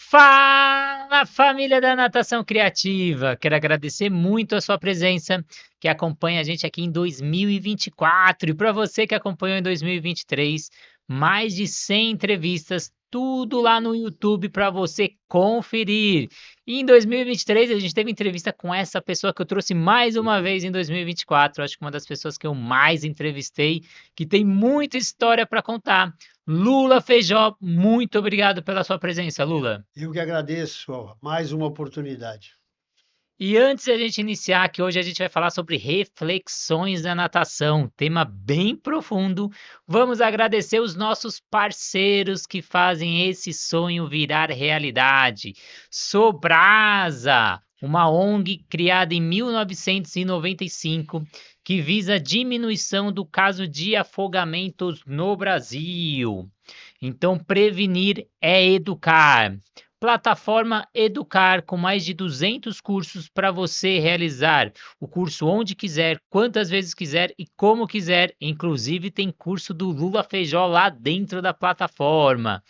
Fala, família da Natação Criativa! Quero agradecer muito a sua presença, que acompanha a gente aqui em 2024. E para você que acompanhou em 2023, mais de 100 entrevistas, tudo lá no YouTube para você conferir. E em 2023, a gente teve entrevista com essa pessoa que eu trouxe mais uma vez em 2024. Acho que uma das pessoas que eu mais entrevistei, que tem muita história para contar. Lula Feijó, muito obrigado pela sua presença, Lula. Eu que agradeço, ó, mais uma oportunidade. E antes de a gente iniciar, que hoje a gente vai falar sobre reflexões da natação, tema bem profundo, vamos agradecer os nossos parceiros que fazem esse sonho virar realidade. Sobrasa, uma ONG criada em 1995 que visa a diminuição do caso de afogamentos no Brasil. Então, prevenir é educar. Plataforma Educar, com mais de 200 cursos para você realizar o curso onde quiser, quantas vezes quiser e como quiser. Inclusive, tem curso do Lula Feijó lá dentro da plataforma.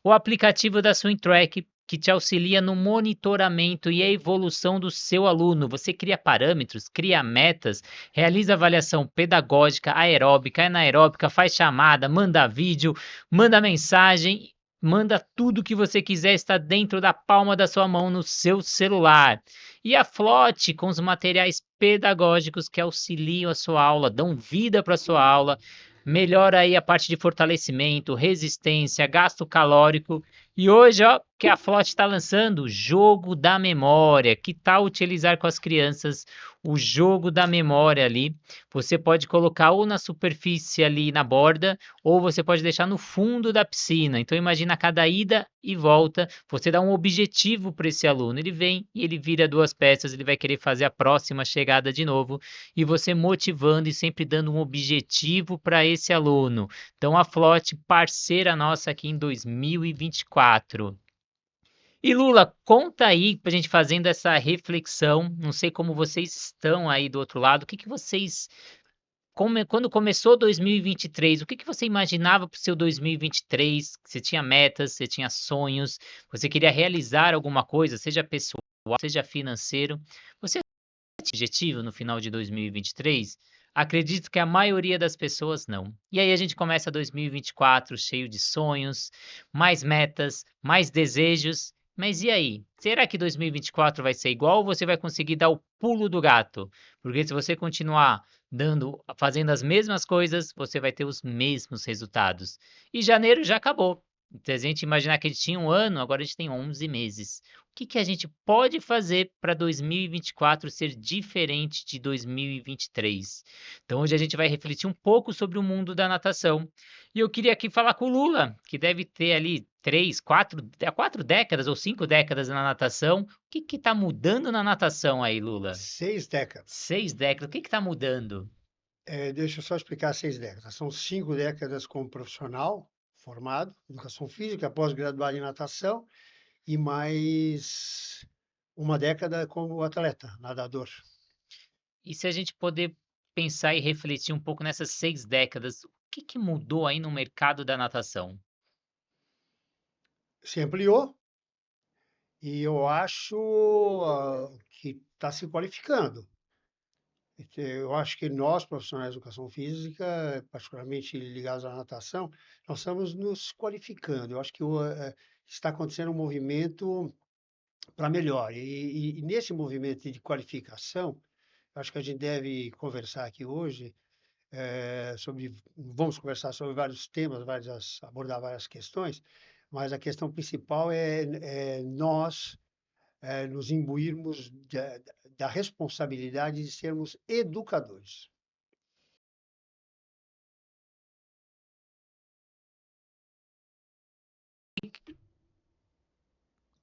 O aplicativo da Swimtrack, que te auxilia no monitoramento e a evolução do seu aluno. Você cria parâmetros, cria metas, realiza avaliação pedagógica, aeróbica, anaeróbica, faz chamada, manda vídeo, manda mensagem, manda tudo que você quiser, está dentro da palma da sua mão no seu celular. E a Flote, com os materiais pedagógicos que auxiliam a sua aula, dão vida para a sua aula, melhora aí a parte de fortalecimento, resistência, gasto calórico. E hoje, ó, que a Flote está lançando o jogo da memória. Que tal utilizar com as crianças o jogo da memória ali? Você pode colocar ou na superfície ali na borda, ou você pode deixar no fundo da piscina. Então imagina cada ida e volta, você dá um objetivo para esse aluno. Ele vem e ele vira duas peças, ele vai querer fazer a próxima chegada de novo, e você motivando e sempre dando um objetivo para esse aluno. Então a Flote, parceira nossa aqui em 2024. E Lula, conta aí pra gente fazendo essa reflexão. Não sei como vocês estão aí do outro lado. O que que vocês quando começou 2023, o que que você imaginava para o seu 2023? Você tinha metas, você tinha sonhos, você queria realizar alguma coisa, seja pessoal, seja financeiro. Você tinha objetivo no final de 2023? Acredito que a maioria das pessoas não. E aí a gente começa 2024 cheio de sonhos, mais metas, mais desejos. Mas e aí? Será que 2024 vai ser igual ou você vai conseguir dar o pulo do gato? Porque se você continuar fazendo as mesmas coisas, você vai ter os mesmos resultados. E janeiro já acabou. Se a gente imaginar que a gente tinha um ano, agora a gente tem 11 meses. O que que a gente pode fazer para 2024 ser diferente de 2023? Então, hoje a gente vai refletir um pouco sobre o mundo da natação. E eu queria aqui falar com o Lula, que deve ter ali 4 décadas ou 5 décadas na natação. O que está mudando na natação aí, Lula? 6 décadas. 6 décadas. O que está mudando? Deixa eu só explicar 6 décadas. São 5 décadas como profissional formado, educação física, pós-graduado em natação, e mais uma década como atleta, nadador. E se a gente poder pensar e refletir um pouco nessas 6 décadas, o que que mudou aí no mercado da natação? Se ampliou e eu acho que está se qualificando. Eu acho que nós, profissionais de educação física, particularmente ligados à natação, nós estamos nos qualificando. Eu acho que está acontecendo um movimento para melhor. E nesse movimento de qualificação, acho que a gente deve conversar aqui hoje vamos conversar sobre vários temas, abordar várias questões, mas a questão principal é nós nos imbuirmos da responsabilidade de sermos educadores. O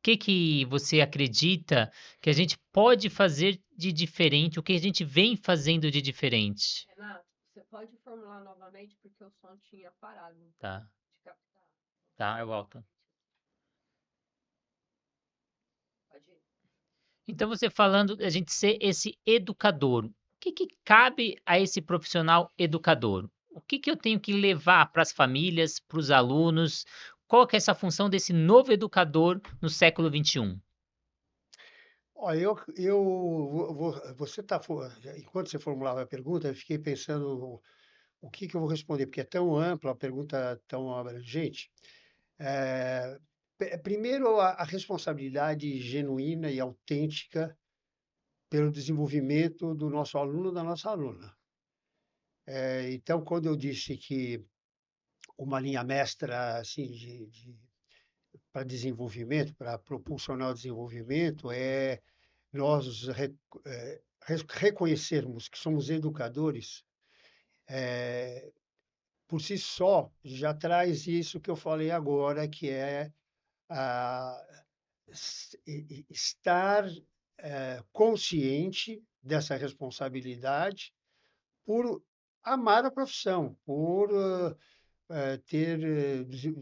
que que você acredita que a gente pode fazer de diferente? O que a gente vem fazendo de diferente? Renato, você pode formular novamente porque o som tinha parado Tá, de captar. tá, eu volto. Pode ir. Então, você falando a gente ser esse educador, o que que cabe a esse profissional educador? O que que eu tenho que levar para as famílias, para os alunos? qual que é essa função desse novo educador no século XXI? Olha, você tá, enquanto você formulava a pergunta, eu fiquei pensando o que eu vou responder, porque é tão ampla, a pergunta tão abrangente. Eh, Primeiro, a responsabilidade genuína e autêntica pelo desenvolvimento do nosso aluno, da nossa aluna. Então, quando eu disse que uma linha mestra assim, para desenvolvimento, para propulsionar o desenvolvimento, é nós reconhecermos que somos educadores, por si só, já traz isso que eu falei agora, que é a, estar consciente dessa responsabilidade por amar a profissão, por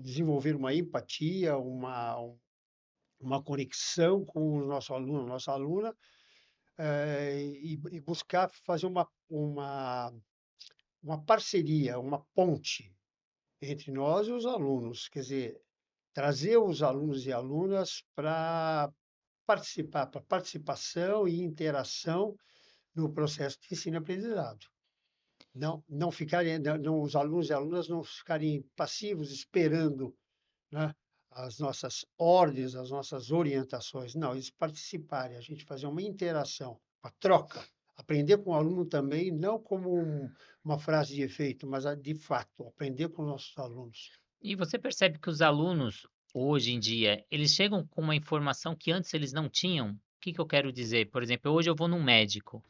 desenvolver uma empatia, uma conexão com o nosso aluno, nossa aluna, e buscar fazer uma parceria, uma ponte entre nós e os alunos, quer dizer, trazer os alunos e alunas para participar, para participação e interação no processo de ensino-aprendizado. Não ficarem, os alunos e alunas não ficarem passivos esperando, né, as nossas ordens, as nossas orientações. Não, eles participarem, a gente fazer uma interação, uma troca. Aprender com o aluno também, não como uma frase de efeito, mas de fato, aprender com os nossos alunos. E você percebe que os alunos, hoje em dia, eles chegam com uma informação que antes eles não tinham? O que que eu quero dizer? Por exemplo, hoje eu vou num médico.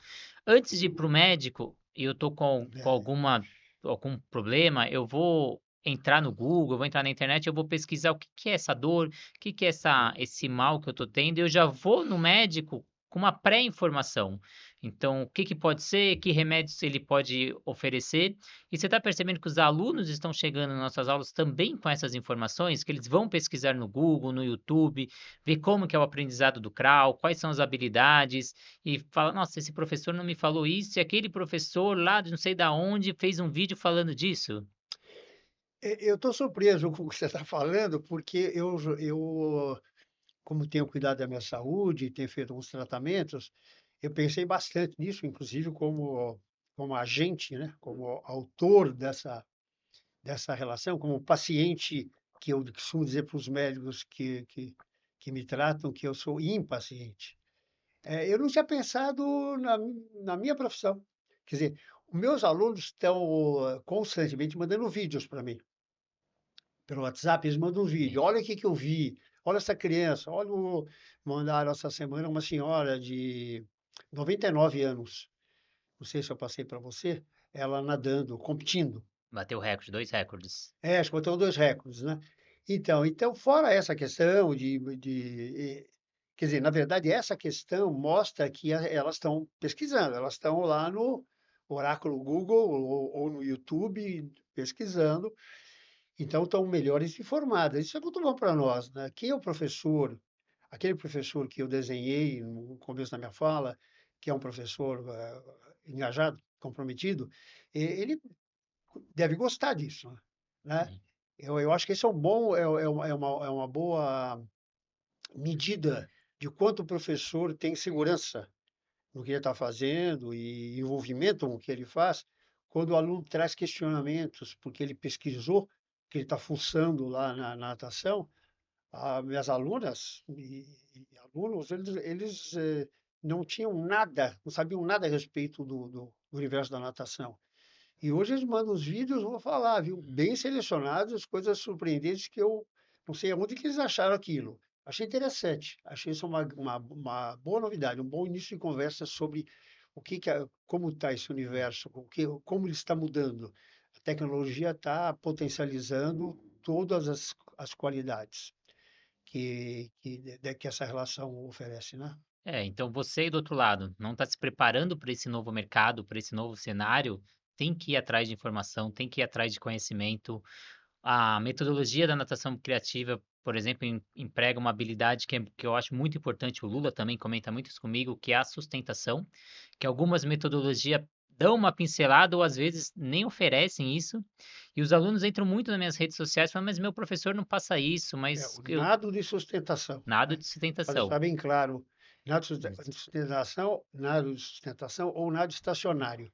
Antes de ir para o médico e eu tô com É, algum problema, eu vou entrar no Google, eu vou entrar na internet, eu vou pesquisar o que que é essa dor, o que que é esse mal que eu tô tendo, e eu já vou no médico com uma pré-informação. Então, o que que pode ser, que remédios ele pode oferecer, e você está percebendo que os alunos estão chegando nas nossas aulas também com essas informações, que eles vão pesquisar no Google, no YouTube, ver como que é o aprendizado do CRAL, quais são as habilidades, e fala, nossa, esse professor não me falou isso, e aquele professor lá de não sei da onde fez um vídeo falando disso. eu estou surpreso com o que você está falando, porque como tenho cuidado da minha saúde, tenho feito alguns tratamentos, eu pensei bastante nisso, inclusive como agente, né, como autor dessa relação, como paciente, que eu costumo dizer para os médicos que me tratam que eu sou impaciente. Eu não tinha pensado na minha profissão. Quer dizer, os meus alunos estão constantemente mandando vídeos para mim. Pelo WhatsApp, eles mandam um vídeo. Sim. Olha o que que eu vi. Olha essa criança. Mandaram essa semana uma senhora de 99 anos. Não sei se eu passei para você. Ela nadando, competindo. Bateu recorde, 2 recordes. Acho que bateu 2 recordes, né. Então, fora essa questão quer dizer, na verdade, essa questão mostra que elas estão pesquisando, elas estão lá no oráculo Google ou no YouTube pesquisando, então estão melhores informadas. Isso é muito bom para nós, né. Quem é o professor, aquele professor que eu desenhei no começo da minha fala, que é um professor, engajado, comprometido, ele deve gostar disso, né. Sim. Eu acho que esse é um bom é uma boa medida de quanto o professor tem segurança no que ele está fazendo e envolvimento com o que ele faz, quando o aluno traz questionamentos, porque ele pesquisou, que ele está fuçando lá na natação, minhas alunas e alunos, eles não tinham nada, não sabiam nada a respeito do universo da natação. E hoje eles mandam os vídeos, vou falar, viu? Bem selecionados, coisas surpreendentes que eu não sei aonde que eles acharam aquilo. Achei interessante, achei isso uma boa novidade, um bom início de conversa sobre como está esse universo, como ele está mudando. A tecnologia está potencializando todas as qualidades que essa relação oferece, né? É, então você aí do outro lado não está se preparando para esse novo mercado, para esse novo cenário, tem que ir atrás de informação, tem que ir atrás de conhecimento. A metodologia da natação criativa, por exemplo, emprega uma habilidade que eu acho muito importante, o Lula também comenta muito isso comigo, que é a sustentação, que algumas metodologias dão uma pincelada ou às vezes nem oferecem isso. E os alunos entram muito nas minhas redes sociais falando, mas meu professor não passa isso, mas O eu nado de sustentação, nado né? de Para sustentação. deixar bem claro, nado de sustentação ou nado estacionário.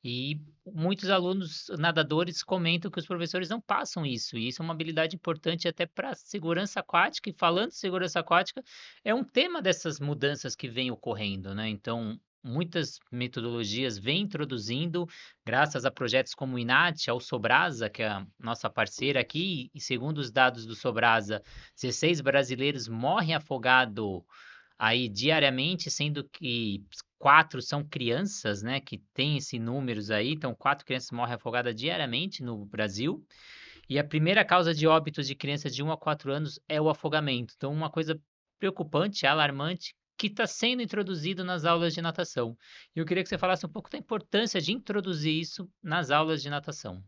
E muitos alunos nadadores comentam que os professores não passam isso, e isso é uma habilidade importante até para segurança aquática. E falando de segurança aquática, é um tema dessas mudanças que vem ocorrendo, né? Então, muitas metodologias vêm introduzindo, graças a projetos como o INAT, ao Sobrasa, que é a nossa parceira aqui, e segundo os dados do Sobrasa, 16 brasileiros morrem afogados aí diariamente, sendo que 4 são crianças, né, que tem esse números aí, então 4 crianças morrem afogadas diariamente no Brasil, e a primeira causa de óbitos de crianças de 1 a 4 anos é o afogamento. Então, uma coisa preocupante, alarmante, que está sendo introduzido nas aulas de natação. E eu queria que você falasse um pouco da importância de introduzir isso nas aulas de natação.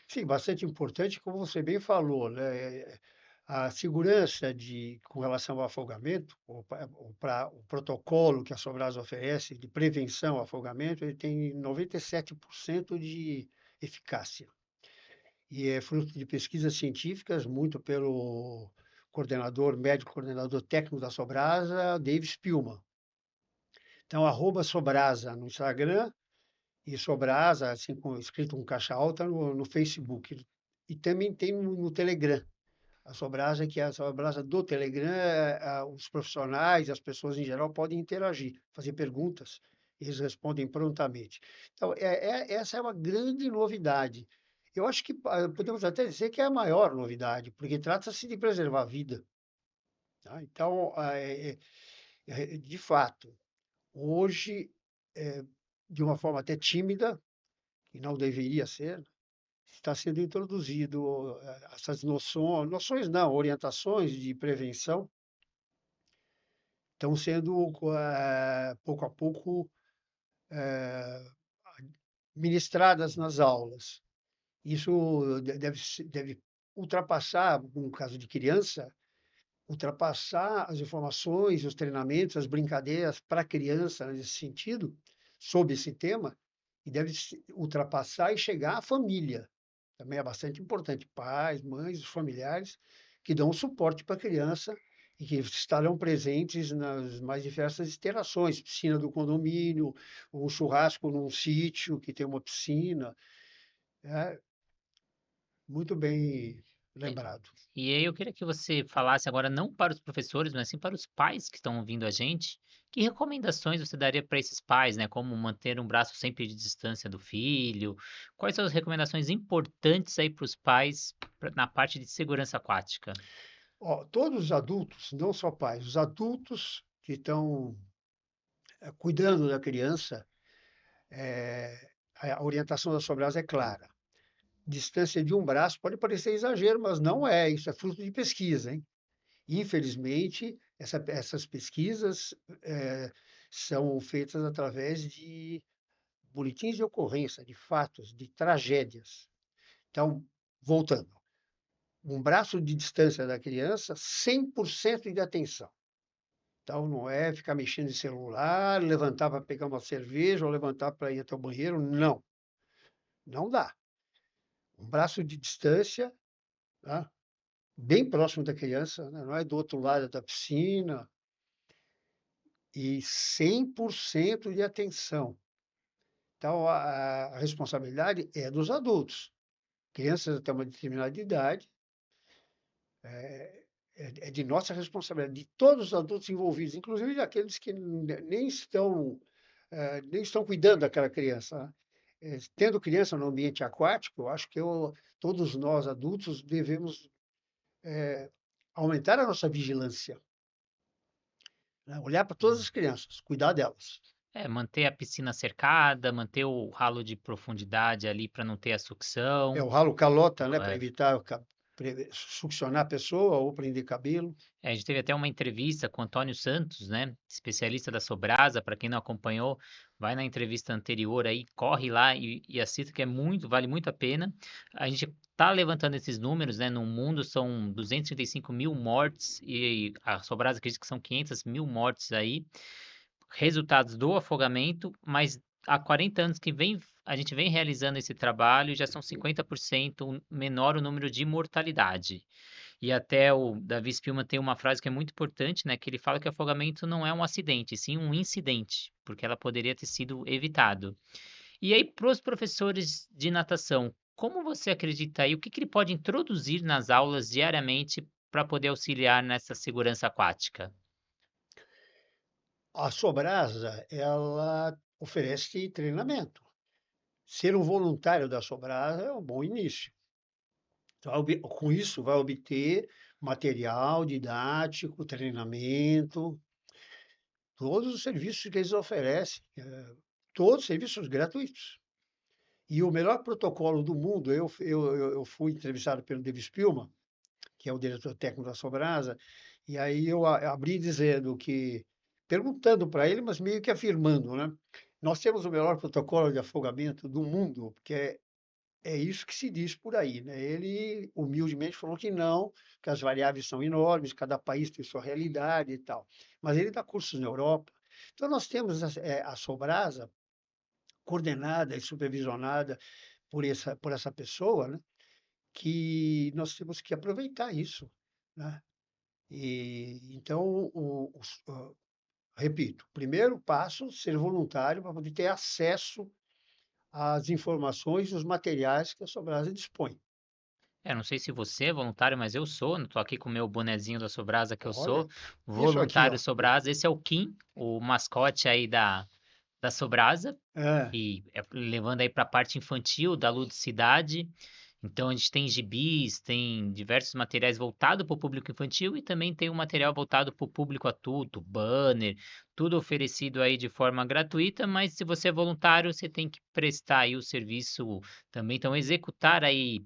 Sim, bastante importante, como você bem falou, né? A segurança com relação ao afogamento, o protocolo que a Sobrasa oferece de prevenção ao afogamento, ele tem 97% de eficácia. E é fruto de pesquisas científicas, muito pelo médico coordenador técnico da Sobrasa, Dave Spillman. Então, @Sobrasa no Instagram e Sobrasa, assim, escrito com caixa alta, no Facebook. E também tem no Telegram. A Sobrasa, que é a Sobrasa do Telegram, os profissionais, as pessoas em geral podem interagir, fazer perguntas, e eles respondem prontamente. Então, essa é uma grande novidade. Eu acho que podemos até dizer que é a maior novidade, porque trata-se de preservar a vida. Tá? Então, de fato, hoje, eh, de uma forma até tímida, e não deveria ser, está sendo introduzido essas noções não, orientações de prevenção estão sendo pouco a pouco ministradas nas aulas. Isso deve ultrapassar, no caso de criança, ultrapassar as informações, os treinamentos, as brincadeiras para a criança nesse sentido, sobre esse tema, e deve ultrapassar e chegar à família. Também é bastante importante. Pais, mães, os familiares que dão suporte para a criança e que estarão presentes nas mais diversas interações, piscina do condomínio, um churrasco num sítio que tem uma piscina. É muito bem lembrado. E aí eu queria que você falasse agora não para os professores, mas sim para os pais que estão ouvindo a gente. Que recomendações você daria para esses pais, né? Como manter um braço sempre de distância do filho? Quais são as recomendações importantes aí para os pais na parte de segurança aquática? Ó, todos os adultos, não só pais, os adultos que estão cuidando da criança, a orientação da Sobrasa é clara. Distância de um braço pode parecer exagero, mas não é. Isso é fruto de pesquisa, hein? Infelizmente, essas pesquisas são feitas através de boletins de ocorrência, de fatos, de tragédias. Então, voltando, um braço de distância da criança, 100% de atenção. Então, não é ficar mexendo em celular, levantar para pegar uma cerveja ou levantar para ir até o banheiro. Não, não dá. Um braço de distância, tá? Bem próximo da criança, né? Não é do outro lado da piscina, e 100% de atenção. Então, a responsabilidade é dos adultos. Crianças até uma determinada idade, é de nossa responsabilidade, de todos os adultos envolvidos, inclusive daqueles que nem estão cuidando daquela criança, né? Tendo criança no ambiente aquático, eu acho que todos nós adultos devemos aumentar a nossa vigilância, né? Olhar para todas as crianças, cuidar delas. É, manter a piscina cercada, manter o ralo de profundidade ali para não ter a É sucção. o ralo calota, né, para É, evitar succionar a pessoa ou prender cabelo. a gente teve até uma entrevista com o Antônio Santos, né? Especialista da Sobrasa. Para quem não acompanhou, vai na entrevista anterior aí, corre lá e assista, que vale muito a pena. A gente tá levantando esses números, né? No mundo são 235 mil mortes e a Sobrasa acredita que são 500 mil mortes aí, resultados do afogamento, mas há 40 anos que a gente vem realizando esse trabalho e já são 50% menor o número de mortalidade. E até o Davi Spillman tem uma frase que é muito importante, né? Que ele fala que afogamento não é um acidente, sim um incidente, porque ela poderia ter sido evitado. E aí, para os professores de natação, como você acredita aí, o que ele pode introduzir nas aulas diariamente para poder auxiliar nessa segurança aquática? A Sobrasa, ela oferece treinamento. Ser um voluntário da Sobrasa é um bom início. Com isso, vai obter material didático, treinamento, todos os serviços que eles oferecem, todos serviços gratuitos. E o melhor protocolo do mundo, eu fui entrevistado pelo David Spillman, que é o diretor técnico da Sobrasa, e aí eu abri dizendo que, perguntando para ele, mas meio que afirmando, né? Nós temos o melhor protocolo de afogamento do mundo, porque é isso que se diz por aí, né? Ele humildemente falou que não, que as variáveis são enormes, cada país tem sua realidade e tal. Mas ele dá cursos na Europa. Então nós temos a Sobrasa coordenada e supervisionada por essa pessoa, né? Que nós temos que aproveitar isso, né? E então, repito, primeiro passo, ser voluntário para poder ter acesso às informações e os materiais que a Sobrasa dispõe. Não sei se você é voluntário, mas eu sou. Não tô aqui com o meu bonezinho da Sobrasa que eu sou Olha, isso aqui, voluntário ó. Sobrasa. Esse é o Kim, o mascote aí da Sobrasa, É, e levando aí para a parte infantil da ludicidade. Então a gente tem gibis, tem diversos materiais voltados para o público infantil e também tem um material voltado para o público adulto, banner, tudo oferecido aí de forma gratuita, mas se você é voluntário, você tem que prestar aí o serviço também, então executar aí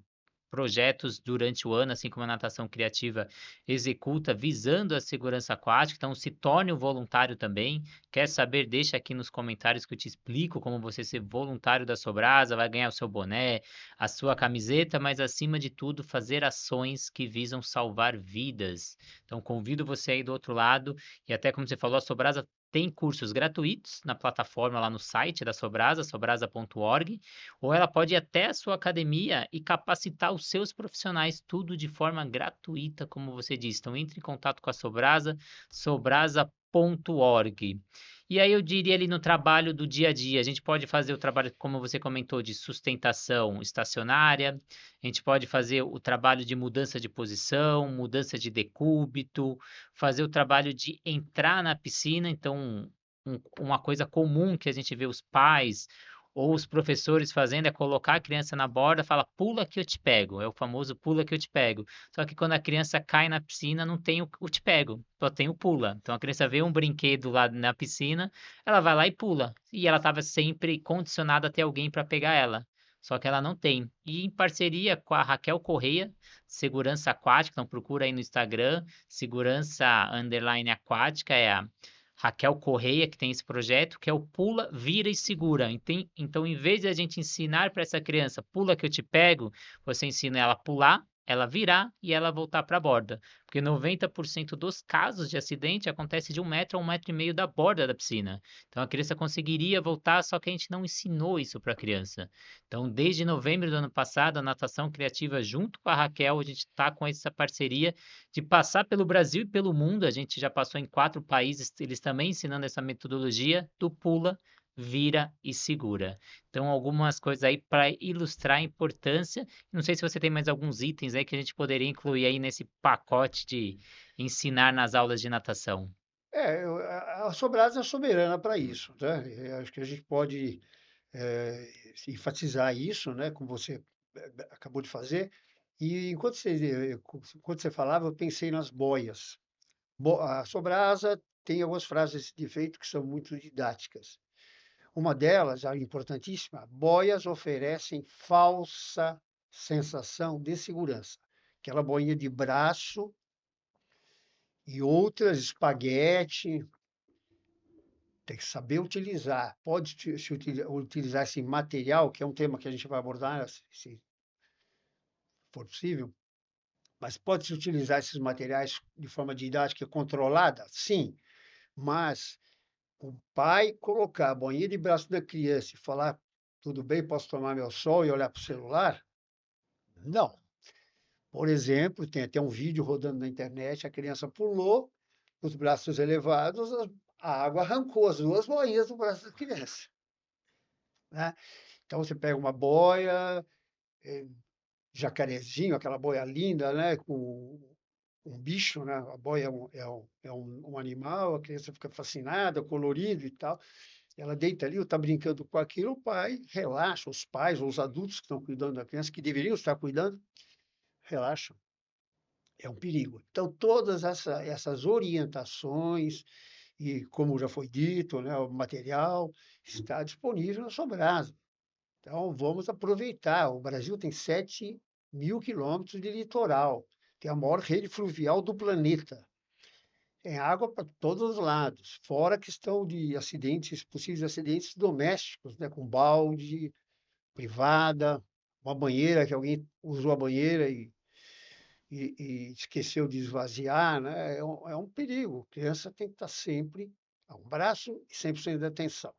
projetos durante o ano, assim como a natação criativa executa, visando a segurança aquática. Então, se torne um voluntário também. Quer saber? Deixa aqui nos comentários que eu te explico como você ser voluntário da Sobrasa, vai ganhar o seu boné, a sua camiseta, mas acima de tudo, fazer ações que visam salvar vidas. Então, convido você aí do outro lado, e até como você falou, a Sobrasa tem cursos gratuitos na plataforma lá no site da Sobrasa, sobrasa.org, ou ela pode ir até a sua academia e capacitar os seus profissionais, tudo de forma gratuita, como você disse. Então, entre em contato com a Sobrasa, sobrasa.org. E aí eu diria ali no trabalho do dia a dia, a gente pode fazer o trabalho, como você comentou, de sustentação estacionária, a gente pode fazer o trabalho de mudança de posição, mudança de decúbito, fazer o trabalho de entrar na piscina, então uma coisa comum que a gente vê os pais ou os professores fazendo é colocar a criança na borda, fala pula que eu te pego, é o famoso pula que eu te pego. Só que quando a criança cai na piscina, não tem o te pego, só tem o pula. Então a criança vê um brinquedo lá na piscina, ela vai lá e pula. E ela estava sempre condicionada a ter alguém para pegar ela. Só que ela não tem. E em parceria com a Raquel Correia, Segurança Aquática, então procura aí no Instagram, Segurança Underline Aquática, é a Raquel Correia, que tem esse projeto, que é o Pula, Vira e Segura. Então, em vez de a gente ensinar para essa criança, pula que eu te pego, você ensina ela a pular, ela virar e ela voltar para a borda. Porque 90% dos casos de acidente acontece de 1 metro a 1,5 metro da borda da piscina. Então, a criança conseguiria voltar, só que a gente não ensinou isso para a criança. Então, desde novembro do ano passado, a Natação Criativa, junto com a Raquel, a gente está com essa parceria de passar pelo Brasil e pelo mundo. A gente já passou em 4 países, eles também ensinando essa metodologia do pula, vira e segura. Então, algumas coisas aí para ilustrar a importância. Não sei se você tem mais alguns itens aí que a gente poderia incluir aí nesse pacote de ensinar nas aulas de natação. a Sobrasa é soberana para isso, né? Eu acho que a gente pode enfatizar isso, né? Como você acabou de fazer. E enquanto você falava, eu pensei nas boias. A Sobrasa tem algumas frases de efeito que são muito didáticas. Uma delas, a importantíssima, boias oferecem falsa sensação de segurança. Aquela boinha de braço e outras, espaguete, tem que saber utilizar. Pode se utilizar esse material, que é um tema que a gente vai abordar, se for possível, mas pode-se utilizar esses materiais de forma didática controlada? Sim, mas o pai colocar a boinha de braço da criança e falar: tudo bem, posso tomar meu sol e olhar para o celular? Não. Por exemplo, tem até um vídeo rodando na internet, a criança pulou, os braços elevados, a água arrancou as duas boinhas do braço da criança, né? Então você pega uma boia, eh, jacarezinho, aquela boia linda, né, com um bicho, né? A boia é um animal, a criança fica fascinada, colorido e tal. Ela deita ali, ou está brincando com aquilo, o pai relaxa, os pais ou os adultos que estão cuidando da criança, que deveriam estar cuidando, relaxam. É um perigo. Então, todas essas orientações, e como já foi dito, né, o material está disponível no Sobrasa. Então, vamos aproveitar. O Brasil tem 7.000 quilômetros de litoral, tem a maior rede fluvial do planeta. Tem água para todos os lados, fora a questão de acidentes, possíveis acidentes domésticos, né, com balde, privada, uma banheira que alguém usou a banheira e esqueceu de esvaziar, né? É um perigo. A criança tem que estar sempre a um braço e 100% de atenção.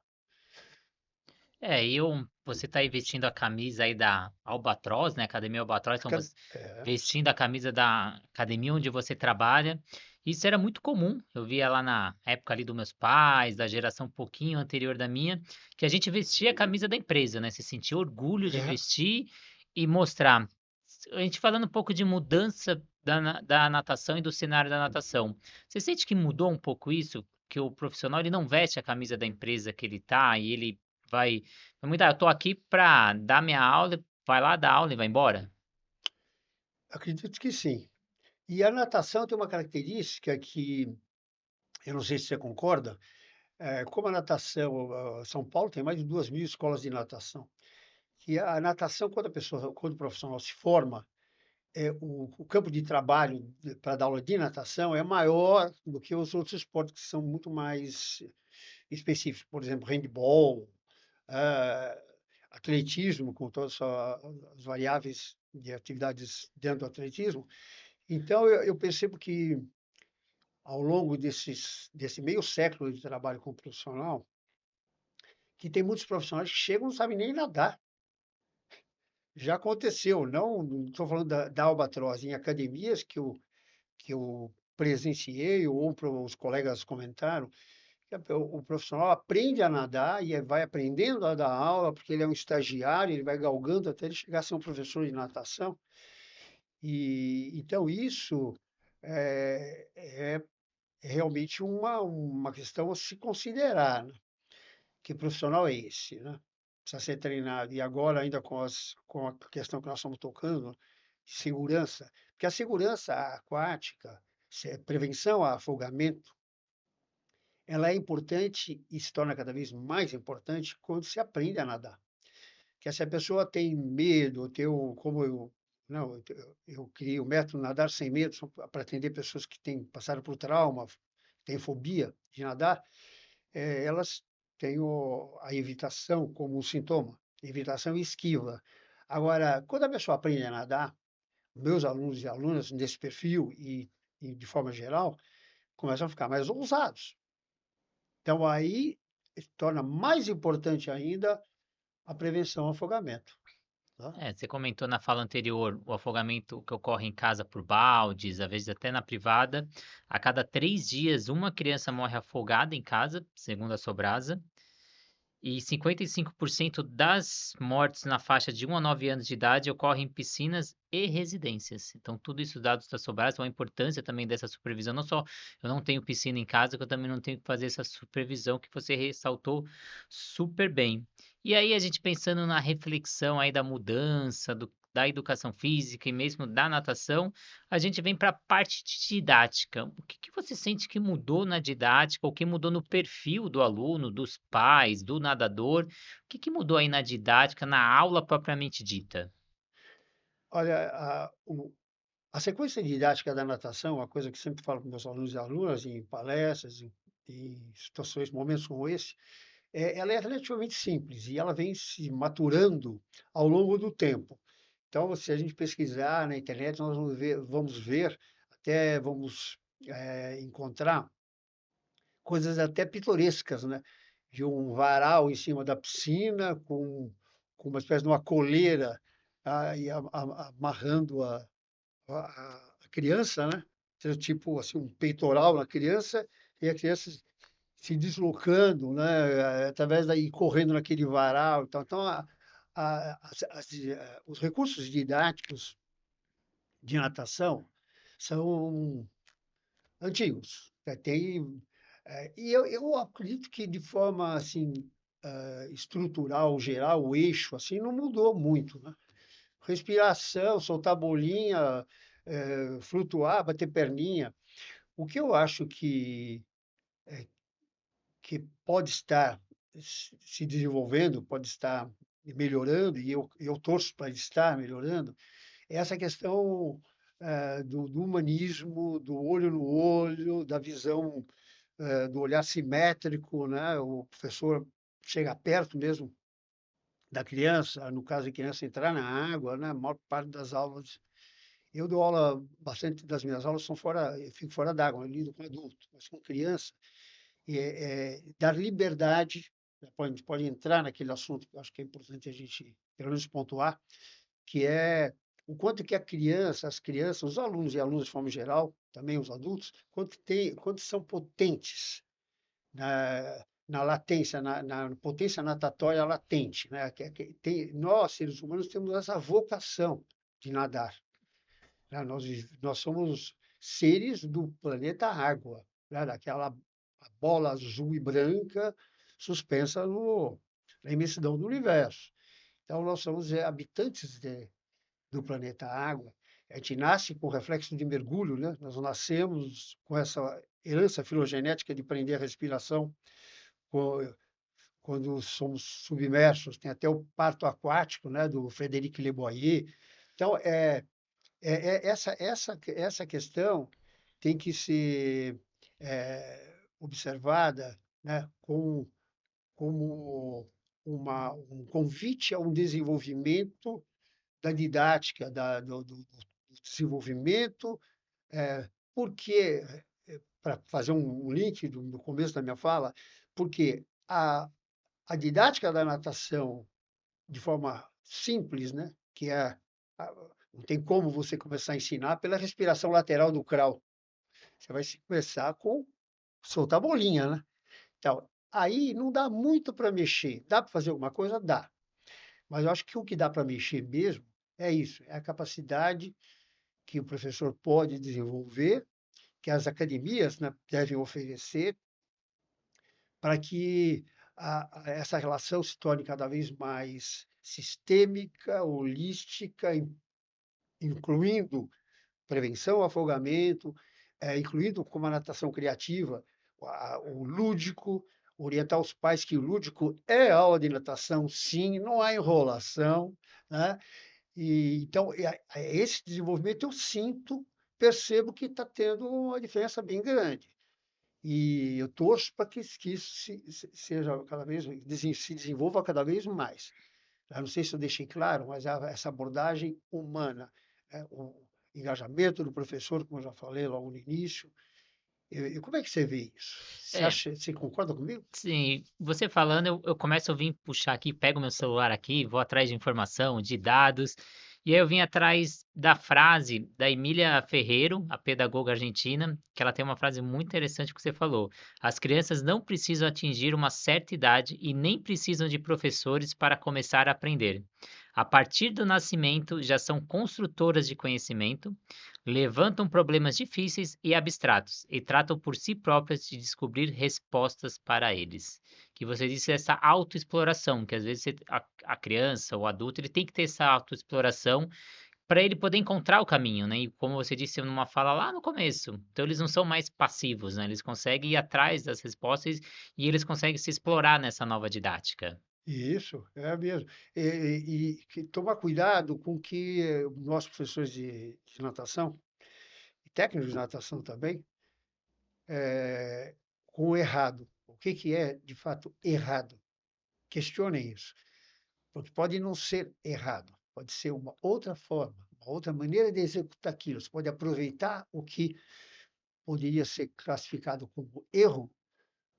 Você está aí vestindo a camisa aí da Albatroz, né? Academia Albatroz, então você É, vestindo a camisa da academia onde você trabalha. Isso era muito comum. Eu via lá na época ali dos meus pais, da geração um pouquinho anterior da minha, que a gente vestia a camisa da empresa, né? Você sentia orgulho de é. vestir e mostrar. A gente falando um pouco de mudança da natação e do cenário da natação. Você sente que mudou um pouco isso? Que o profissional ele não veste a camisa da empresa que ele tá e ele vai eu tô aqui para dar minha aula, vai lá dar aula e vai embora? Acredito que sim. E a natação tem uma característica que, eu não sei se você concorda, como a natação, São Paulo tem mais de 2.000 escolas de natação, que a natação, quando o profissional se forma, o campo de trabalho para dar aula de natação é maior do que os outros esportes que são muito mais específicos, por exemplo, handball, ah, atletismo, com todas as variáveis de atividades dentro do atletismo. Então, eu percebo que ao longo desse meio século de trabalho como profissional, que tem muitos profissionais que chegam e não sabem nem nadar. Já aconteceu, não estou falando da Albatroz, em academias que eu presenciei, ou os colegas comentaram, que o profissional aprende a nadar e vai aprendendo a dar aula, porque ele é um estagiário, ele vai galgando até ele chegar a ser um professor de natação. E então isso é realmente uma questão a se considerar, né? Que profissional é esse, né? Precisa ser treinado. E agora, ainda com a questão que nós estamos tocando, de segurança, porque a segurança aquática, prevenção a afogamento, ela é importante e se torna cada vez mais importante quando se aprende a nadar. Que se a pessoa tem medo, como eu, não, eu criei o método Nadar Sem Medo para atender pessoas que passaram por trauma, têm fobia de nadar, elas têm a evitação como um sintoma, evitação e esquiva. Agora, quando a pessoa aprende a nadar, meus alunos e alunas nesse perfil e de forma geral, começam a ficar mais ousados. Então, aí se torna mais importante ainda a prevenção ao afogamento. Tá? Você comentou na fala anterior o afogamento que ocorre em casa por baldes, às vezes até na privada. A cada 3 dias, uma criança morre afogada em casa, segundo a Sobrasa. E 55% das mortes na faixa de 1 a 9 anos de idade ocorrem em piscinas e residências. Então, tudo isso dados da Sobrasa, então a importância também dessa supervisão. Não só eu não tenho piscina em casa, que eu também não tenho que fazer essa supervisão que você ressaltou super bem. E aí, a gente pensando na reflexão aí da mudança, da educação física e mesmo da natação, a gente vem para a parte de didática. O que você sente que mudou na didática, ou que mudou no perfil do aluno, dos pais, do nadador? O que mudou aí na didática, na aula propriamente dita? Olha, a sequência didática da natação, uma coisa que sempre falo para meus alunos e alunas em palestras, em situações, momentos como esse, ela é relativamente simples e ela vem se maturando ao longo do tempo. Então, se a gente pesquisar na internet, nós vamos ver, até vamos encontrar coisas até pitorescas, né? De um varal em cima da piscina, com uma espécie de uma coleira amarrando a criança, né? Então, tipo assim, um peitoral na criança, e a criança se deslocando, né? Através daí, correndo naquele varal. Então os recursos didáticos de natação são antigos. E eu acredito que de forma assim estrutural, geral, o eixo assim não mudou muito, né? Respiração, soltar bolinha, flutuar, bater perninha. O que eu acho que pode estar se desenvolvendo, pode estar melhorando, e eu torço para estar melhorando, é essa questão do humanismo, do olho no olho, da visão do olhar simétrico, né? O professor chega perto mesmo da criança, no caso de criança entrar na água, né? A maior parte das aulas, eu dou aula, bastante das minhas aulas são fora, eu fico fora d'água, eu lido com adulto, mas com criança, dar liberdade, né? A gente pode entrar naquele assunto que eu acho que é importante a gente, pelo menos, pontuar, que é o quanto que a criança, as crianças, os alunos e alunas de forma geral, também os adultos, quanto são potentes na latência, na potência natatória latente, né? Nós, seres humanos, temos essa vocação de nadar, né? Nós somos seres do planeta água, né? Daquela bola azul e branca suspensa na imensidão do universo. Então, nós somos habitantes do planeta água. A gente nasce com reflexo de mergulho, né? Nós nascemos com essa herança filogenética de prender a respiração quando somos submersos. Tem até o parto aquático, né? Do Frederic Leboyer. Então, essa questão tem que ser observada, né? Como um convite a um desenvolvimento da didática, do desenvolvimento, porque, para fazer um link do começo da minha fala, porque a didática da natação, de forma simples, né, que não tem como você começar a ensinar pela respiração lateral do crawl. Você vai começar com soltar bolinha, né? Então, aí não dá muito para mexer. Dá para fazer alguma coisa? Dá. Mas eu acho que o que dá para mexer mesmo é isso, é a capacidade que o professor pode desenvolver, que as academias, né, devem oferecer, para que essa relação se torne cada vez mais sistêmica, holística, incluindo prevenção ao afogamento, incluindo como a natação criativa, o lúdico, orientar os pais que o lúdico é aula de natação, sim, não há enrolação, né? Então, esse desenvolvimento eu sinto, percebo que está tendo uma diferença bem grande. E eu torço para que isso seja cada vez, se desenvolva cada vez mais. Eu não sei se eu deixei claro, mas essa abordagem humana, o engajamento do professor, como eu já falei logo no início. E como é que você vê isso? É, Você concorda comigo? sim, você falando, eu começo a vir puxar aqui, pego meu celular aqui, vou atrás de informação, de dados, e aí eu vim atrás da frase da Emília Ferreiro, a pedagoga argentina, que ela tem uma frase muito interessante que você falou. As crianças não precisam atingir uma certa idade e nem precisam de professores para começar a aprender. A partir do nascimento, já são construtoras de conhecimento, levantam problemas difíceis e abstratos e tratam por si próprias de descobrir respostas para eles. Que você disse essa autoexploração, que às vezes a criança, o adulto, ele tem que ter essa autoexploração para ele poder encontrar o caminho, né? E como você disse numa fala lá no começo, então eles não são mais passivos, né? Eles conseguem ir atrás das respostas e eles conseguem se explorar nessa nova didática. Isso, é mesmo. E tomar cuidado com que nós, professores de natação, e técnicos de natação também, com o errado. O que é, de fato, errado? Questionem isso, porque pode não ser errado, pode ser uma outra forma, uma outra maneira de executar aquilo. Você pode aproveitar o que poderia ser classificado como erro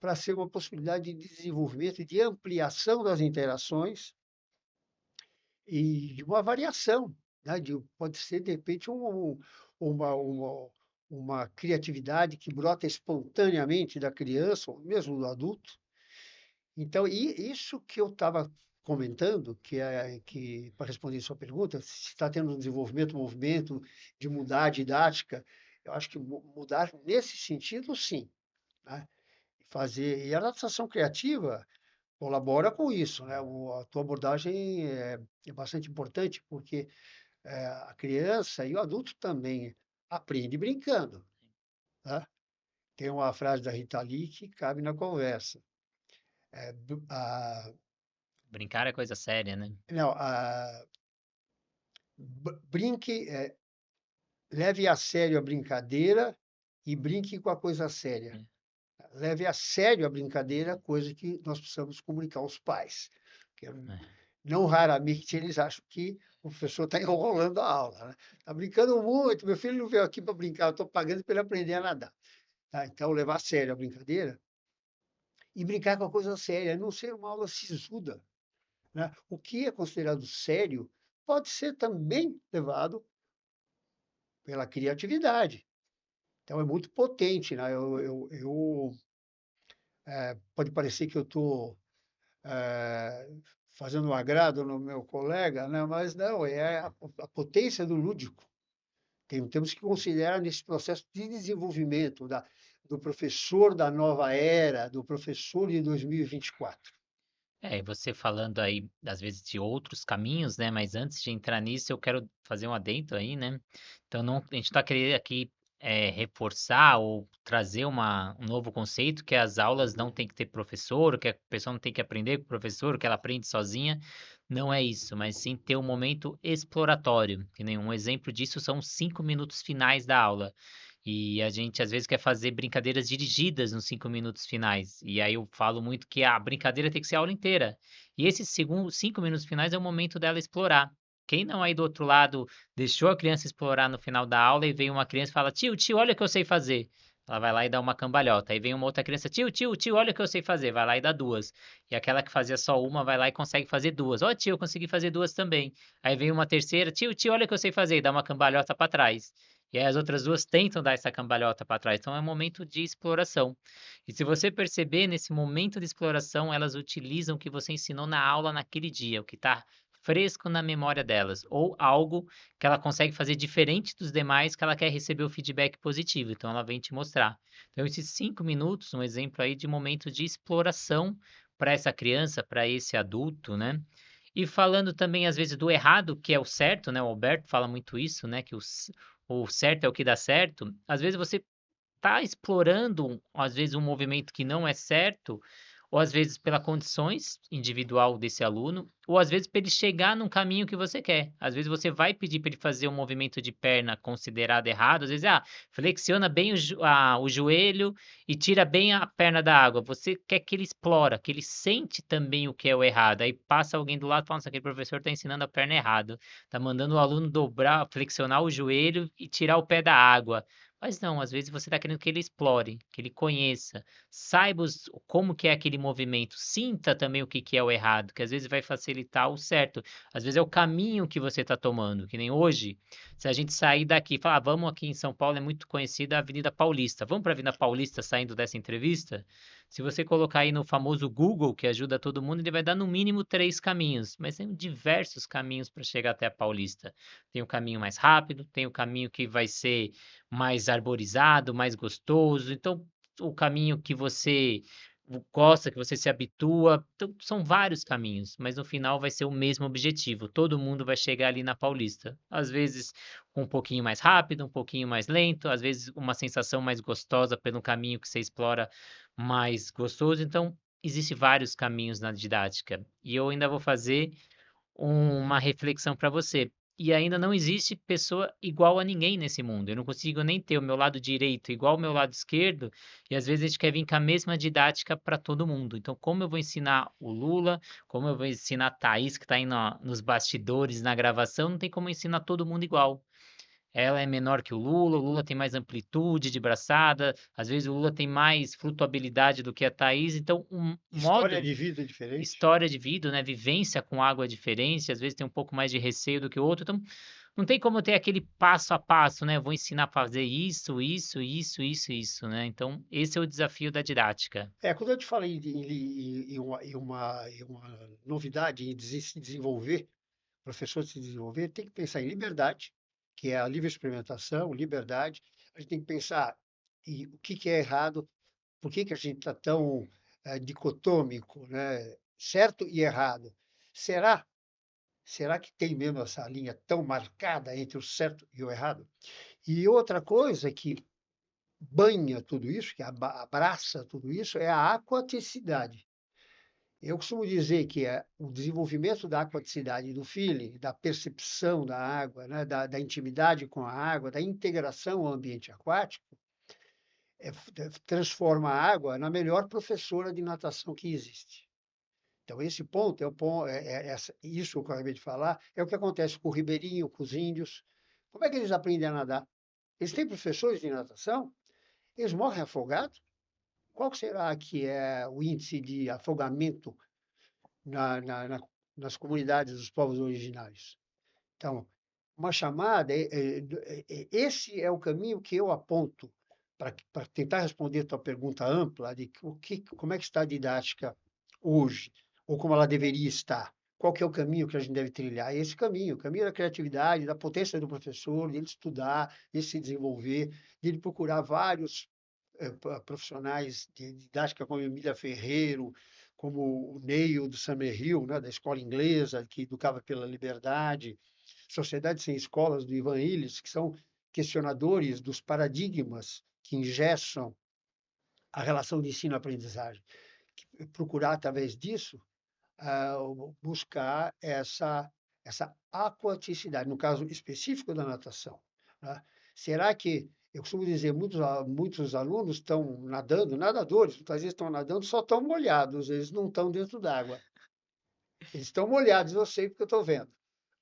para ser uma possibilidade de desenvolvimento e de ampliação das interações e de uma variação, né? Pode ser, de repente, uma, uma, uma criatividade que brota espontaneamente da criança, ou mesmo do adulto. Então, e isso que eu estava comentando, que para responder a sua pergunta, se está tendo um desenvolvimento, um movimento de mudar a didática, eu acho que mudar nesse sentido, sim, né? E a adaptação criativa colabora com isso, né? A tua abordagem é bastante importante, porque a criança e o adulto também aprende brincando, né? Tem uma frase da Rita Lee que cabe na conversa. É, Brincar é coisa séria, né? não, brinque, leve a sério a brincadeira e brinque com a coisa séria. É. Leve a sério a brincadeira, coisa que nós precisamos comunicar aos pais. Porque É. não raramente eles acham que o professor está enrolando a aula, né? Está brincando muito, meu filho não veio aqui para brincar, eu estou pagando para ele aprender a nadar. Tá? Então, levar a sério a brincadeira e brincar com a coisa séria, não ser uma aula sisuda, né? O que é considerado sério pode ser também levado pela criatividade. Então, é muito potente, né? Pode parecer que eu estou fazendo um agrado no meu colega, né? Mas não, é a potência do lúdico. Temos que considerar nesse processo de desenvolvimento do professor da nova era, do professor de 2024. E você falando aí, às vezes, de outros caminhos, né? Mas antes de entrar nisso, eu quero fazer um adendo aí, né? Então, não, a gente está querendo aqui reforçar ou trazer um novo conceito, que as aulas não tem que ter professor, que a pessoa não tem que aprender com o professor, que ela aprende sozinha. Não é isso, mas sim ter um momento exploratório. Que nem um exemplo disso são os 5 minutos finais da aula. E a gente às vezes quer fazer brincadeiras dirigidas nos 5 minutos finais. E aí eu falo muito que a brincadeira tem que ser a aula inteira. E esses 5 minutos finais é o momento dela explorar. Quem não aí do outro lado deixou a criança explorar no final da aula e vem uma criança e fala: Tio, tio, olha o que eu sei fazer. Ela vai lá e dá uma cambalhota. Aí vem uma outra criança: Tio, tio, tio, olha o que eu sei fazer. Vai lá e dá duas. E aquela que fazia só uma vai lá e consegue fazer duas. Ó, tio, eu consegui fazer duas também. Aí vem uma terceira: Tio, tio, olha o que eu sei fazer. E dá uma cambalhota para trás. E aí as outras duas tentam dar essa cambalhota para trás. Então é um momento de exploração. E se você perceber, nesse momento de exploração, elas utilizam o que você ensinou na aula naquele dia, o que está fresco na memória delas, ou algo que ela consegue fazer diferente dos demais que ela quer receber o feedback positivo. Então ela vem te mostrar. Então esses 5 minutos, um exemplo aí de momento de exploração para essa criança, para esse adulto, né? E falando também, às vezes, do errado, que é o certo, né? O Alberto fala muito isso, né? Que o certo é o que dá certo. Às vezes você está explorando, às vezes, um movimento que não é certo, ou às vezes pela condições individual desse aluno, ou às vezes para ele chegar num caminho que você quer. Às vezes você vai pedir para ele fazer um movimento de perna considerado errado, às vezes, flexiona bem o joelho e tira bem a perna da água. Você quer que ele explora, que ele sente também o que é o errado. Aí passa alguém do lado e fala: Nossa, aquele professor está ensinando a perna errado, está mandando o aluno dobrar, flexionar o joelho e tirar o pé da água. Mas não, às vezes você está querendo que ele explore, que ele conheça, saiba como que é aquele movimento, sinta também o que que é o errado, que às vezes vai facilitar o certo. Às vezes é o caminho que você está tomando, que nem hoje, se a gente sair daqui e falar: vamos aqui em São Paulo, é muito conhecida a Avenida Paulista, vamos para a Avenida Paulista saindo dessa entrevista? Se você colocar aí no famoso Google, que ajuda todo mundo, ele vai dar no mínimo 3 caminhos, mas tem diversos caminhos para chegar até a Paulista. Tem o caminho mais rápido, tem o caminho que vai ser mais arborizado, mais gostoso. Então, o caminho que você gosta, que você se habitua. Então, são vários caminhos, mas no final vai ser o mesmo objetivo. Todo mundo vai chegar ali na Paulista. Às vezes um pouquinho mais rápido, um pouquinho mais lento, às vezes uma sensação mais gostosa pelo caminho que você explora mais gostoso. Então, existem vários caminhos na didática. E eu ainda vou fazer uma reflexão para você. E ainda não existe pessoa igual a ninguém nesse mundo. Eu não consigo nem ter o meu lado direito igual ao meu lado esquerdo, e às vezes a gente quer vir com a mesma didática para todo mundo. Então, como eu vou ensinar o Lula, como eu vou ensinar a Thaís, que está aí nos bastidores, na gravação, não tem como ensinar todo mundo igual. ela é menor que o Lula tem mais amplitude de braçada, às vezes o Lula tem mais flutuabilidade do que a Thaís, então um História modo, de vida diferente. história de vida, né, vivência com água é diferente, às vezes tem um pouco mais de receio do que o outro, então não tem como ter aquele passo a passo, né? Vou ensinar a fazer isso, né? Então, esse é o desafio da didática. Quando eu te falei em uma novidade, em se desenvolver, professor se desenvolver, tem que pensar em liberdade, que é a livre experimentação, liberdade. A gente tem que pensar em o que é errado, por que a gente está tão dicotômico, né? Certo e errado. Será? Será que tem mesmo essa linha tão marcada entre o certo e o errado? E outra coisa que banha tudo isso, que abraça tudo isso, é a aquaticidade. Eu costumo dizer que o desenvolvimento da aquaticidade, do feeling, da percepção da água, né, da intimidade com a água, da integração ao ambiente aquático, transforma a água na melhor professora de natação que existe. Então, esse ponto é o ponto, isso que eu acabei de falar, é o que acontece com o ribeirinho, com os índios. Como é que eles aprendem a nadar? Eles têm professores de natação, eles morrem afogados. Qual será que é o índice de afogamento na, na, na, nas comunidades dos povos originários? Então, uma chamada, esse é o caminho que eu aponto para tentar responder a tua pergunta ampla de como é que está a didática hoje, ou como ela deveria estar. Qual que é o caminho que a gente deve trilhar? É esse caminho, o caminho da criatividade, da potência do professor, de ele estudar, de se desenvolver, de ele procurar vários profissionais de didática como Emília Ferreiro, como o Neil do Summerhill, né, da escola inglesa, que educava pela liberdade, Sociedade Sem Escolas, do Ivan Illich, que são questionadores dos paradigmas que engessam a relação de ensino-aprendizagem. Procurar, através disso, buscar essa aquaticidade, no caso específico da natação. Né? Será que, eu costumo dizer, muitos alunos estão nadando, nadadores, muitas vezes estão nadando, só estão molhados, eles não estão dentro d'água. Eles estão molhados, eu sei porque eu estou vendo.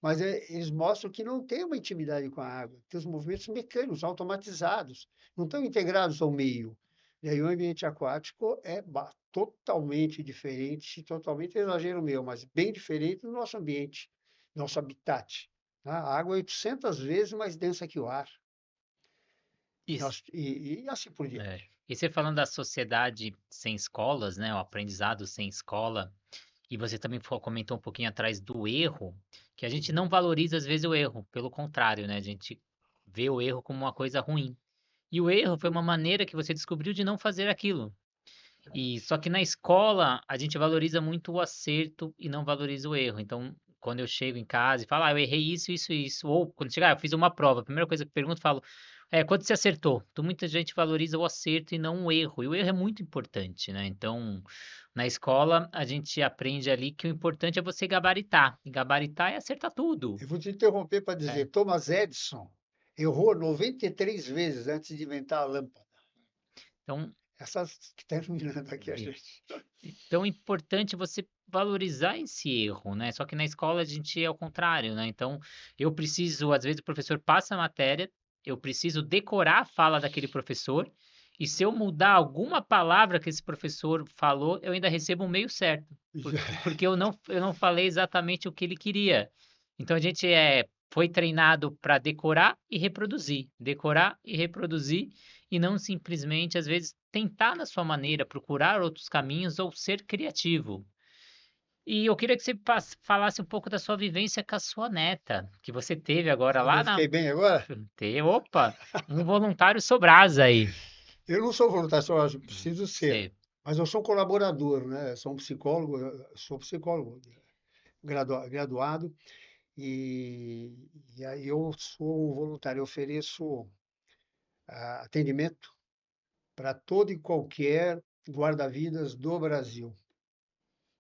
Mas eles mostram que não tem uma intimidade com a água, tem os movimentos mecânicos, automatizados, não estão integrados ao meio. E aí o ambiente aquático é totalmente diferente, totalmente exagero meu, mas bem diferente do nosso ambiente, nosso habitat. Tá? A água é 800 vezes mais densa que o ar. Isso. E assim por diante. E você falando da sociedade sem escolas, né? O aprendizado sem escola, e você também comentou um pouquinho atrás do erro, que a gente não valoriza às vezes o erro, pelo contrário, né? A gente vê o erro como uma coisa ruim. E o erro foi uma maneira que você descobriu de não fazer aquilo. E só que na escola a gente valoriza muito o acerto e não valoriza o erro. Então, quando eu chego em casa e falo, eu errei isso, ou quando chegar, eu fiz uma prova, a primeira coisa que eu pergunto, eu falo, quanto você acertou? Então, muita gente valoriza o acerto e não o erro. E o erro é muito importante, né? Então, na escola a gente aprende ali que o importante é você gabaritar. E gabaritar é acertar tudo. Eu vou te interromper para É. dizer, Thomas Edison errou 93 vezes antes de inventar a lâmpada. Então, Essas que estão iluminando aqui a gente. Então é importante você valorizar esse erro, né? Só que na escola a gente é o contrário, né? Então eu preciso, às vezes o professor passa a matéria, eu preciso decorar a fala daquele professor, e se eu mudar alguma palavra que esse professor falou, eu ainda recebo um meio certo, porque eu não falei exatamente o que ele queria. Então a gente foi treinado para decorar e reproduzir, e não simplesmente, às vezes, tentar na sua maneira, procurar outros caminhos ou ser criativo. E eu queria que você falasse um pouco da sua vivência com a sua neta, que você teve agora lá Eu na. fiquei bem agora? Opa, um voluntário Sobrasa aí. Eu não sou voluntário, só preciso ser. Você. Mas eu sou colaborador, né? Sou um psicólogo, sou psicólogo graduado, e aí eu sou um voluntário, eu ofereço atendimento para todo e qualquer guarda-vidas do Brasil.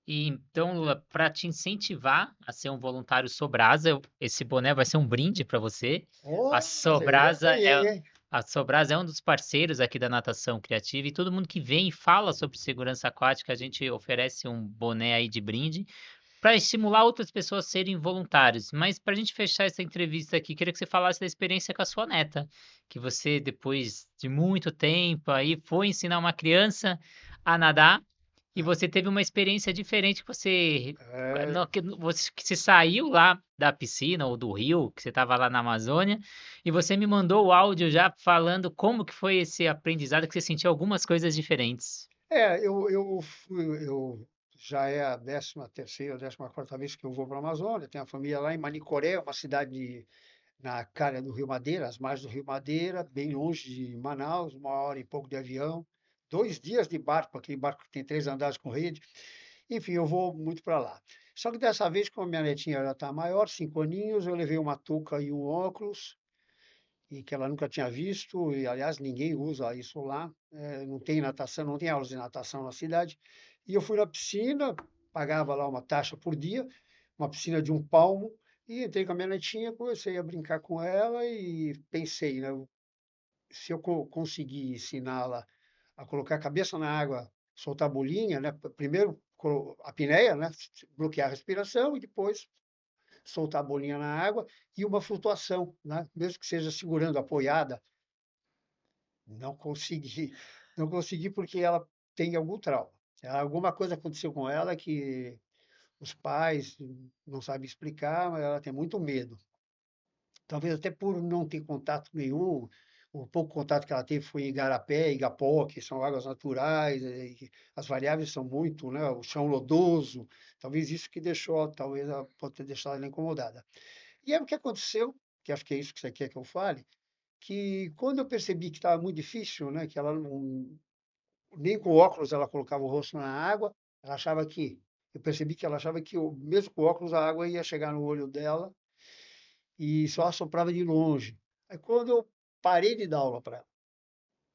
E então, Lula, para te incentivar a ser um voluntário Sobrasa, esse boné vai ser um brinde para você. A Olha, eu já Sobrasa ganhei, é, hein? a Sobrasa é um dos parceiros aqui da Natação Criativa, e todo mundo que vem e fala sobre segurança aquática, a gente oferece um boné aí de brinde para estimular outras pessoas a serem voluntários. Mas para a gente fechar essa entrevista aqui, queria que você falasse da experiência com a sua neta, que você, depois de muito tempo, aí foi ensinar uma criança a nadar e você teve uma experiência diferente que você, É, que você saiu lá da piscina ou do rio, que você estava lá na Amazônia, e você me mandou o áudio já falando como que foi esse aprendizado, que você sentiu algumas coisas diferentes. eu já é a 13ª, 14ª vez que eu vou para a Amazônia. Tenho a família lá em Manicoré, uma cidade na calha do Rio Madeira, às margens do Rio Madeira, bem longe de Manaus, 1 hora e pouco de avião, 2 dias de barco, aquele barco que tem 3 andares com rede. Enfim, eu vou muito para lá. Só que dessa vez, como minha netinha já está maior, 5 aninhos, eu levei uma touca e um óculos, e que ela nunca tinha visto, e aliás ninguém usa isso lá, não tem natação, não tem aulas de natação na cidade. E eu fui na piscina, pagava lá uma taxa por dia, uma piscina de 1 palmo, e entrei com a minha netinha, comecei a brincar com ela e pensei, né, se eu conseguir ensiná-la a colocar a cabeça na água, soltar a bolinha, né, primeiro a apneia, né, bloquear a respiração e depois soltar a bolinha na água e uma flutuação, né? Mesmo que seja segurando, apoiada. Não consegui, não consegui porque ela tem algum trauma. Alguma coisa aconteceu com ela que os pais não sabem explicar, mas ela tem muito medo. Talvez até por não ter contato nenhum, o pouco contato que ela teve foi em Igarapé, Igapó, que são águas naturais, e as variáveis são muito, né? O chão lodoso, talvez isso que deixou, talvez ela pode ter deixado ela incomodada. E aí o que aconteceu, que acho que é isso que você quer que eu fale, que quando eu percebi que estava muito difícil, né, que ela nem com óculos ela colocava o rosto na água, ela achava que, eu percebi que ela achava que mesmo com óculos a água ia chegar no olho dela e só assoprava de longe. Aí quando eu parei de dar aula para ela,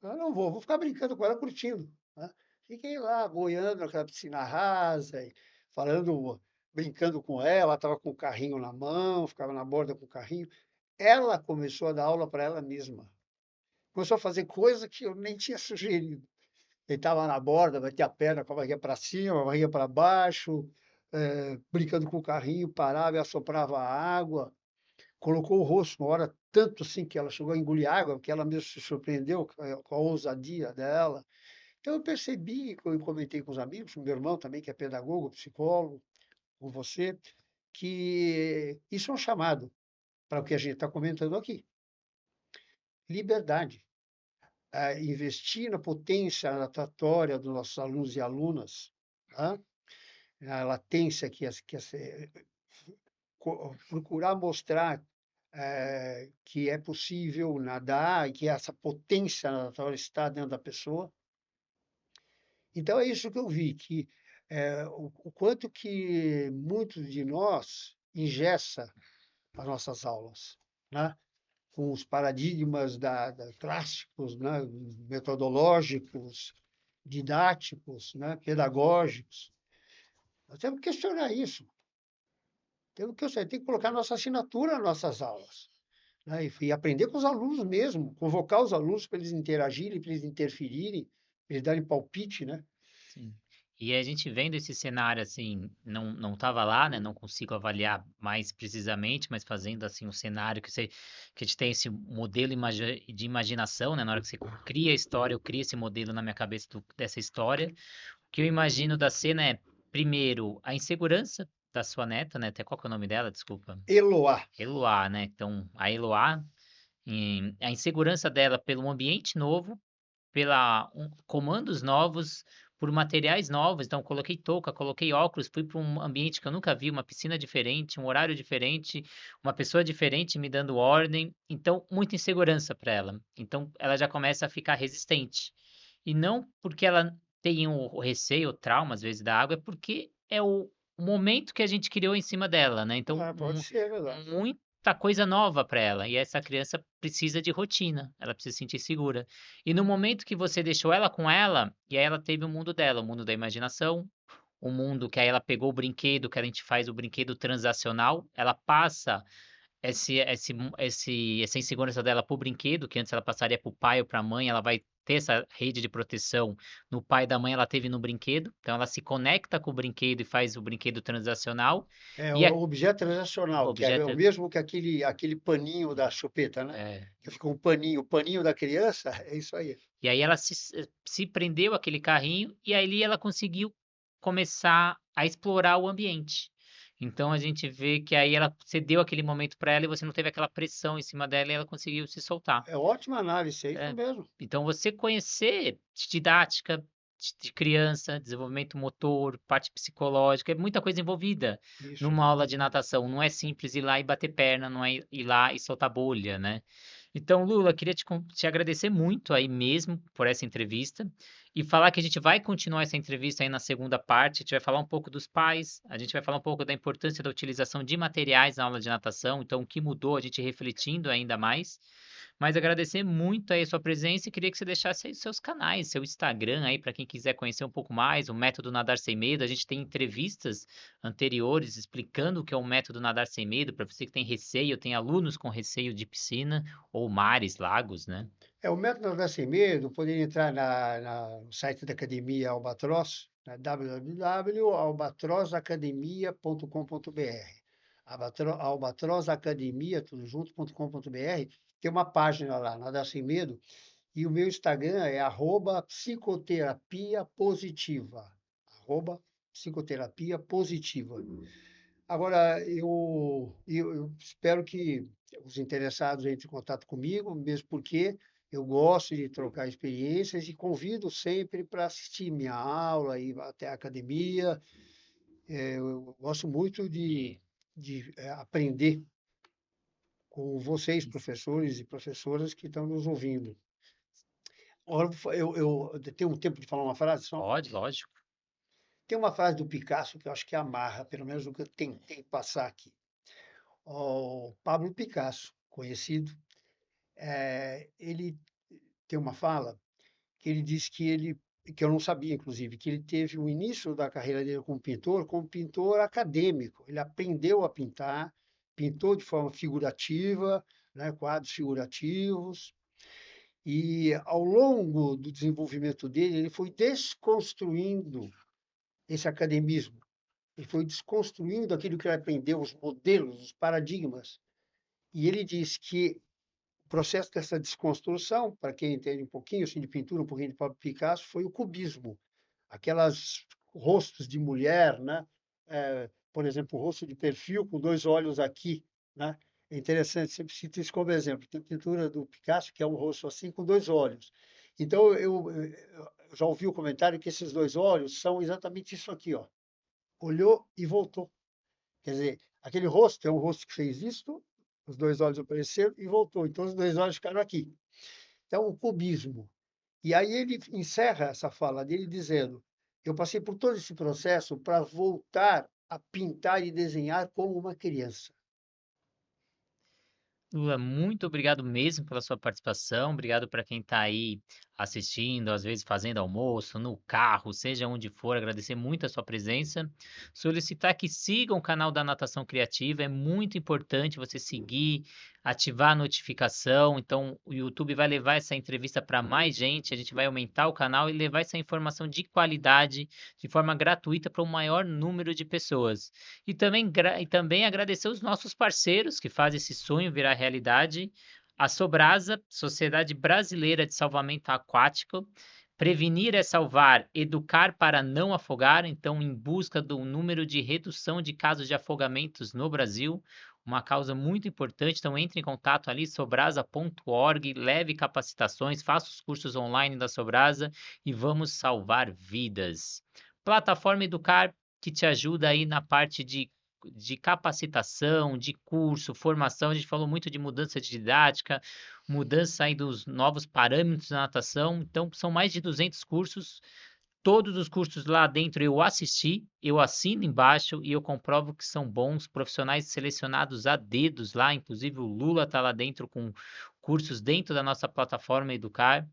eu não vou ficar brincando com ela, curtindo, né? Fiquei lá, boiando naquela piscina rasa, e falando, brincando com ela, estava com o carrinho na mão, ficava na borda com o carrinho. Ela começou a dar aula para ela mesma. Começou a fazer coisa que eu nem tinha sugerido. Deitava na borda, batia a perna com a barriga para cima, a barriga para baixo, brincando com o carrinho, parava e assoprava a água. Colocou o rosto uma hora, tanto assim que ela chegou a engolir água, que ela mesmo se surpreendeu com a ousadia dela. Então eu percebi, eu comentei com os amigos, com meu irmão também, que é pedagogo, psicólogo, com você, que isso é um chamado para o que a gente está comentando aqui. Liberdade. Investir na potência natatória dos nossos alunos e alunas, tá? A latência procurar mostrar que é possível nadar e que essa potência natatória está dentro da pessoa. Então é isso que eu vi, que o quanto que muitos de nós engessa as nossas aulas, né? Com os paradigmas clássicos, né? Metodológicos, didáticos, né? Pedagógicos. Nós temos que questionar isso. Tem que colocar nossa assinatura nas nossas aulas, né? E aprender com os alunos mesmo, convocar os alunos para eles interagirem, para eles interferirem, para eles darem palpite, né? Sim. E a gente vendo esse cenário assim, não estava lá, né? Não consigo avaliar mais precisamente, mas fazendo assim um cenário que a gente tem esse modelo de imaginação, né? Na hora que você cria a história, eu crio esse modelo na minha cabeça dessa história. O que eu imagino da cena é, primeiro, a insegurança da sua neta, né? Até qual que é o nome dela? Desculpa. Eloá. Eloá, né? Então, a Eloá, a insegurança dela pelo ambiente novo, comandos novos, por materiais novos. Então, coloquei touca, coloquei óculos, fui para um ambiente que eu nunca vi, uma piscina diferente, um horário diferente, uma pessoa diferente me dando ordem. Então, muita insegurança para ela. Então, ela já começa a ficar resistente. E não porque ela tem o receio, o trauma, às vezes, da água, é porque é o momento que a gente criou em cima dela, né? Então, Pode ser, é verdade. muita coisa nova para ela. E essa criança precisa de rotina, ela precisa se sentir segura. E no momento que você deixou ela com ela, e aí ela teve o mundo dela, o mundo da imaginação, o mundo que aí ela pegou o brinquedo, que a gente faz o brinquedo transacional, ela passa essa insegurança dela pro brinquedo, que antes ela passaria pro pai ou pra mãe, ela vai ter essa rede de proteção no pai da mãe, ela teve no brinquedo. Então ela se conecta com o brinquedo e faz o brinquedo transacional. É E o a objeto transacional, que é o objeto mesmo que aquele paninho da chupeta, né? é, Que fica o paninho da criança, é isso aí. e aí ela se prendeu àquele carrinho e aí ela conseguiu começar a explorar o ambiente. Então a gente vê que aí ela cedeu aquele momento para ela e você não teve aquela pressão em cima dela e ela conseguiu se soltar. É ótima análise, é isso É. mesmo. Então você conhecer didática de criança, desenvolvimento motor, parte psicológica, é muita coisa envolvida Isso. numa aula de natação. Não é simples ir lá e bater perna, não é ir lá e soltar bolha, né? Então, Lula, queria te agradecer muito aí mesmo por essa entrevista e falar que a gente vai continuar essa entrevista aí na segunda parte. A gente vai falar um pouco dos pais, a gente vai falar um pouco da importância da utilização de materiais na aula de natação, então o que mudou, a gente refletindo ainda mais. Mas agradecer muito aí a sua presença e queria que você deixasse aí seus canais, seu Instagram aí para quem quiser conhecer um pouco mais, o método Nadar Sem Medo. A gente tem entrevistas anteriores explicando o que é o método Nadar Sem Medo, para você que tem receio, tem alunos com receio de piscina ou mares, lagos, né? É o método Nadar Sem Medo, poderia entrar no site da Academia Albatroz, né, www.albatrozacademia.com.br. Albatrozacademia, tudo junto.com.br. Tem uma página lá, Nadar Sem Medo, e o meu Instagram é @psicoterapia positiva. Psicoterapia positiva. Agora, eu espero que os interessados entrem em contato comigo, mesmo porque eu gosto de trocar experiências e convido sempre para assistir minha aula, ir até a academia. Eu gosto muito de aprender com vocês, professores e professoras que estão nos ouvindo. Agora, eu tenho um tempo de falar uma frase só. Pode, lógico. Tem uma frase do Picasso que eu acho que amarra, pelo menos o que eu tentei passar aqui. O Pablo Picasso, conhecido, ele tem uma fala que ele diz que eu não sabia, inclusive, que ele teve o início da carreira dele como pintor acadêmico. Ele aprendeu a pintar, pintou de forma figurativa, né, quadros figurativos, e ao longo do desenvolvimento dele, ele foi desconstruindo esse academismo. Ele foi desconstruindo aquilo que ele aprendeu, os modelos, os paradigmas. E ele diz que o processo dessa desconstrução, para quem entende um pouquinho assim, de pintura, um pouquinho de Pablo Picasso, foi o cubismo. Aquelas rostos de mulher, né? Por exemplo, o rosto de perfil com dois olhos aqui, né? É interessante, sempre cito isso como exemplo. Tem pintura do Picasso que é um rosto assim com dois olhos. Então, eu já ouvi o comentário que esses dois olhos são exatamente isso aqui, ó. Olhou e voltou. Quer dizer, aquele rosto é um rosto que fez isto, os dois olhos apareceram e voltou. Então, os dois olhos ficaram aqui. Então, o cubismo. E aí ele encerra essa fala dele dizendo: eu passei por todo esse processo para voltar a pintar e desenhar como uma criança. Lula, muito obrigado mesmo pela sua participação. Obrigado para quem está aí assistindo, às vezes fazendo almoço, no carro, seja onde for. Agradecer muito a sua presença. Solicitar que sigam o canal da Natação Criativa. É muito importante você seguir, ativar a notificação. Então, o YouTube vai levar essa entrevista para mais gente. A gente vai aumentar o canal e levar essa informação de qualidade de forma gratuita para o maior número de pessoas. E também agradecer os nossos parceiros que fazem esse sonho virar realidade. A Sobrasa, Sociedade Brasileira de Salvamento Aquático. Prevenir é salvar, educar para não afogar. Então, em busca do número de redução de casos de afogamentos no Brasil, uma causa muito importante. Então, entre em contato ali, sobrasa.org, leve capacitações, faça os cursos online da Sobrasa e vamos salvar vidas. Plataforma Educar, que te ajuda aí na parte de capacitação, de curso, formação. A gente falou muito de mudança de didática, mudança aí dos novos parâmetros da natação. Então, são mais de 200 cursos. Todos os cursos lá dentro eu assisti, eu assino embaixo e eu comprovo que são bons profissionais selecionados a dedos lá. Inclusive, o Lula está lá dentro com cursos dentro da nossa plataforma Educar.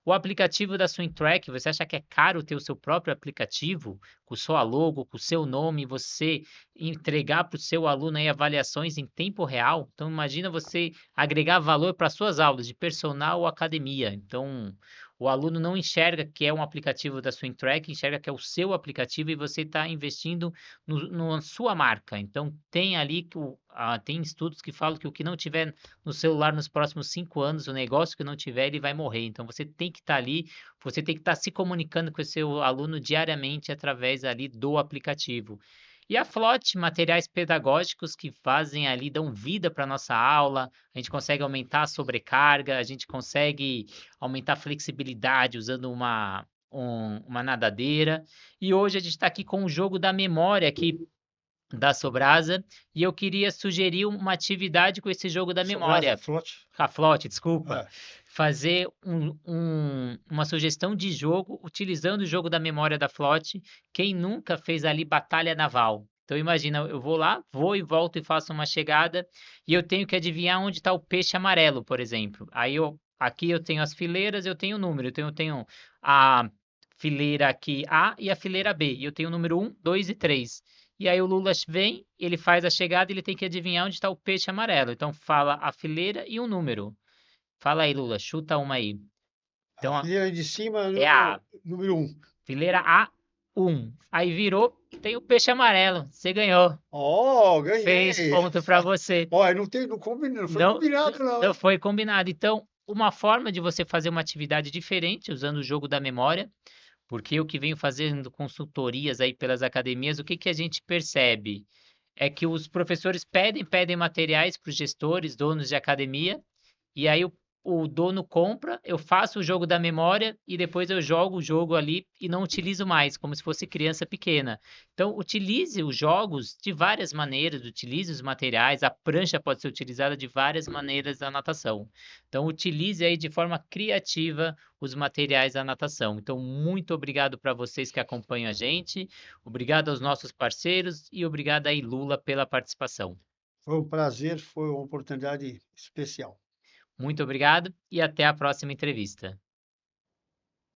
O aplicativo da Swingtrack, você acha que é caro ter o seu próprio aplicativo, com sua logo, com o seu nome, você entregar para o seu aluno aí avaliações em tempo real? Então, imagina você agregar valor para suas aulas de personal ou academia. Então, o aluno não enxerga que é um aplicativo da Swingtrack, enxerga que é o seu aplicativo e você está investindo na sua marca. Então, tem ali, tem estudos que falam que o que não tiver no celular nos próximos 5 anos, o negócio que não tiver, ele vai morrer. Então, você tem que estar ali, você tem que estar se comunicando com o seu aluno diariamente através ali do aplicativo. E a Flote, materiais pedagógicos que fazem ali, dão vida para a nossa aula, a gente consegue aumentar a sobrecarga, a gente consegue aumentar a flexibilidade usando uma nadadeira. E hoje a gente está aqui com o jogo da memória aqui da Sobrasa, e eu queria sugerir uma atividade com esse jogo da Sobrasa, memória. Flote. A Flote, desculpa. É. Fazer uma sugestão de jogo utilizando o jogo da memória da Flote. Quem nunca fez ali batalha naval? Então imagina, eu vou lá, vou e volto e faço uma chegada e eu tenho que adivinhar onde está o peixe amarelo, por exemplo. Aqui eu tenho as fileiras, eu tenho o número, eu tenho a fileira aqui A e a fileira B. E eu tenho o número 1, 2 e 3. E aí o Lula vem, ele faz a chegada e ele tem que adivinhar onde está o peixe amarelo. Então fala a fileira e um número. Fala aí, Lula, chuta uma aí. Então A fileira de cima, é a número 1. fileira A1. Aí virou, tem o peixe amarelo. Você ganhou. Oh, ganhei! Fez ponto para você. Ó, não foi combinado, não. Não foi combinado. Então, uma forma de você fazer uma atividade diferente, usando o jogo da memória, porque eu que venho fazendo consultorias aí pelas academias, o que que a gente percebe? É que os professores pedem materiais para os gestores, donos de academia, e aí o dono compra, eu faço o jogo da memória e depois eu jogo o jogo ali e não utilizo mais, como se fosse criança pequena. Então, utilize os jogos de várias maneiras, utilize os materiais, a prancha pode ser utilizada de várias maneiras na natação. Então, utilize aí de forma criativa os materiais da natação. Então, muito obrigado para vocês que acompanham a gente, obrigado aos nossos parceiros e obrigado aí, Lula, pela participação. Foi um prazer, foi uma oportunidade especial. Muito obrigado e até a próxima entrevista.